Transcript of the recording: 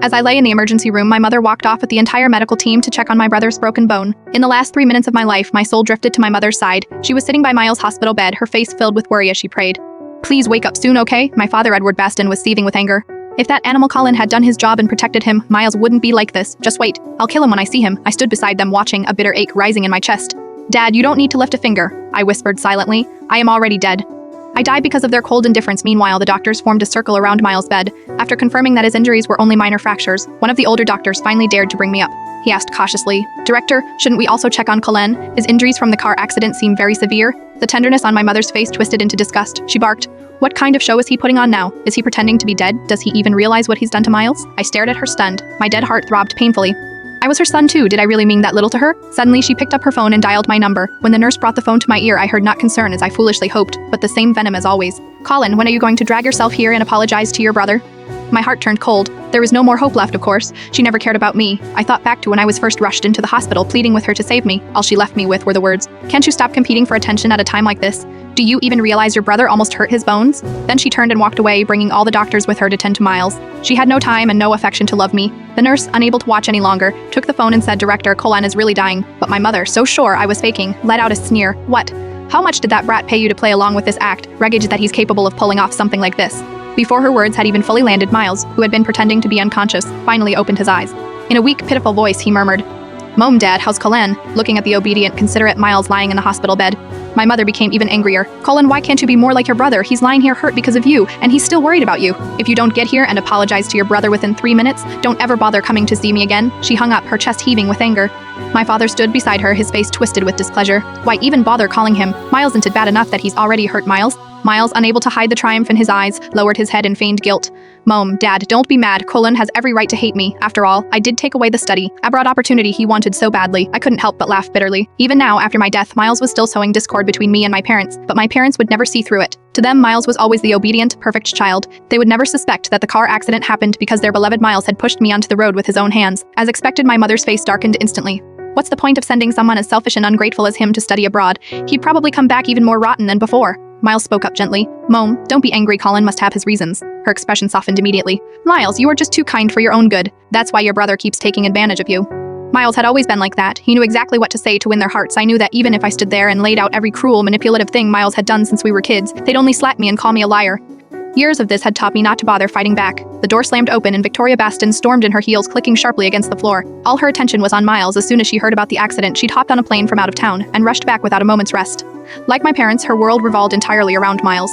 As I lay in the emergency room, my mother walked off with the entire medical team to check on my brother's broken bone. In the last 3 minutes of my life, my soul drifted to my mother's side. She was sitting by Miles' hospital bed, her face filled with worry as she prayed. "Please wake up soon, okay?" My father, Edward Baston, was seething with anger. If that animal Colin had done his job and protected him, Miles wouldn't be like this. Just wait. I'll kill him when I see him. I stood beside them watching, a bitter ache rising in my chest. "Dad, you don't need to lift a finger," I whispered silently. "I am already dead." I died because of their cold indifference. Meanwhile, the doctors formed a circle around Miles' bed. After confirming that his injuries were only minor fractures, one of the older doctors finally dared to bring me up. He asked cautiously, "Director, shouldn't we also check on Colin? His injuries from the car accident seem very severe." The tenderness on my mother's face twisted into disgust. She barked, "What kind of show is he putting on now? Is he pretending to be dead? Does he even realize what he's done to Miles?" I stared at her stunned. My dead heart throbbed painfully. I was her son too. Did I really mean that little to her? Suddenly, she picked up her phone and dialed my number. When the nurse brought the phone to my ear, I heard not concern as I foolishly hoped, but the same venom as always. "Colin, when are you going to drag yourself here and apologize to your brother?" My heart turned cold. There was no more hope left, of course. She never cared about me. I thought back to when I was first rushed into the hospital, pleading with her to save me. All she left me with were the words, "Can't you stop competing for attention at a time like this? Do you even realize your brother almost hurt his bones?" Then she turned and walked away, bringing all the doctors with her to tend to Miles. She had no time and no affection to love me. The nurse, unable to watch any longer, took the phone and said, "Director, Colin is really dying." But my mother, so sure I was faking, let out a sneer. "What? How much did that brat pay you to play along with this act? Wreckage that he's capable of pulling off something like this." Before her words had even fully landed, Miles, who had been pretending to be unconscious, finally opened his eyes. In a weak, pitiful voice, he murmured, "Mom, Dad, how's Colin?" Looking at the obedient, considerate Miles lying in the hospital bed. My mother became even angrier. "Colin, why can't you be more like your brother? He's lying here hurt because of you, and he's still worried about you. If you don't get here and apologize to your brother within 3 minutes, don't ever bother coming to see me again." She hung up, her chest heaving with anger. My father stood beside her, his face twisted with displeasure. Why even bother calling him? Miles isn't bad enough that he's already hurt Miles. Miles, unable to hide the triumph in his eyes, lowered his head in feigned guilt. "Mom, Dad, don't be mad. Colin has every right to hate me. After all, I did take away the study, a broad opportunity he wanted so badly." I couldn't help but laugh bitterly. Even now, after my death, Miles was still sowing discord between me and my parents, but my parents would never see through it. To them, Miles was always the obedient, perfect child. They would never suspect that the car accident happened because their beloved Miles had pushed me onto the road with his own hands. As expected, my mother's face darkened instantly. What's the point of sending someone as selfish and ungrateful as him to study abroad? He'd probably come back even more rotten than before. Miles spoke up gently. "Mom, don't be angry. Colin must have his reasons." Her expression softened immediately. "Miles, you are just too kind for your own good. That's why your brother keeps taking advantage of you." Miles had always been like that. He knew exactly what to say to win their hearts. I knew that even if I stood there and laid out every cruel, manipulative thing Miles had done since we were kids, they'd only slap me and call me a liar. Years of this had taught me not to bother fighting back. The door slammed open and Victoria Baston stormed in, her heels clicking sharply against the floor. All her attention was on Miles. As soon as she heard about the accident, she'd hopped on a plane from out of town and rushed back without a moment's rest. Like my parents, her world revolved entirely around Miles.